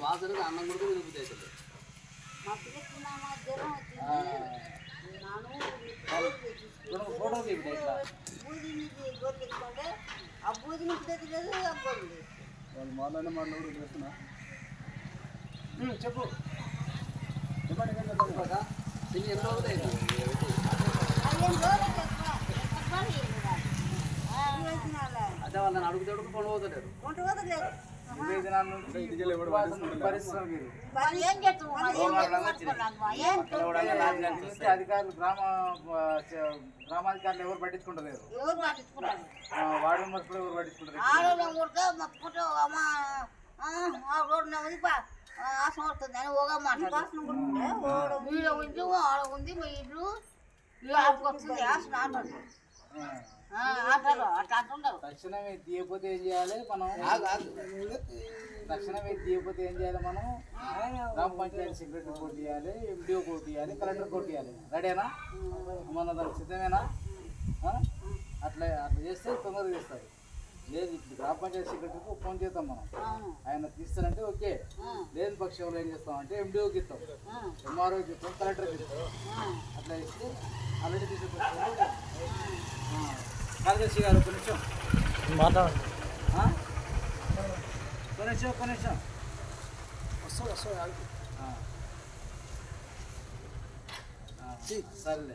వాసనకు అన్నం కూడా తినబుద్ధి అవుతుంది. ఫోటో తీసుకోండి. వాళ్ళు మాట్లాడే మాట్లాడు చేస్తున్నా చెప్పు చెప్పండి. ఎన్ని రోజులు అదే వాళ్ళని అడుగుతాడు కొండ పోతలేరు. అధికారులు గ్రామాధికారులు ఎవరు పట్టించుకుంటలేరు. వార్డు మెంబర్స్ కూడా ఎవరు పట్టించుకుంటారు. ఆశపడుతుంది అని ఓగా మాట్లాడుతుంది ఉంది మీ ఇల్లు వస్తుంది ఆశ అంటారు అట్లా అంటుండవు. తక్షణమే తీయకపోతే ఏం చేయాలి మనం? తక్షణమే తీయకపోతే ఏం చేయాలి మనం? గ్రామ పంచాయతీ సెక్రటరీ కోర్టు చేయాలి, ఎండిఓ కోర్టు చేయాలి, కలెక్టర్ కోర్టు చేయాలి. రెడీనా? మన దానికి సిద్ధమేనా? అట్లా చేస్తే తొందరగా చేస్తారు. లేదు ఇప్పుడు గ్రామ పంచాయతీ సెక్రటరీకి ఫోన్ చేస్తాం మనం. ఆయన తీస్తానంటే ఓకే, లేని పక్షంలో ఏం చేస్తామంటే ఎండిఓకి ఇస్తాం, ఎంఆర్ఓకి ఇస్తాం, కలెక్టర్కి ఇస్తాం. అట్లా ఇస్తే ఆల్రెడీ తీసుకొచ్చి కార్యదర్శి గారు ఒక నిమిషం మాట్లాడండి. ఒక నిమిషం సరేలే.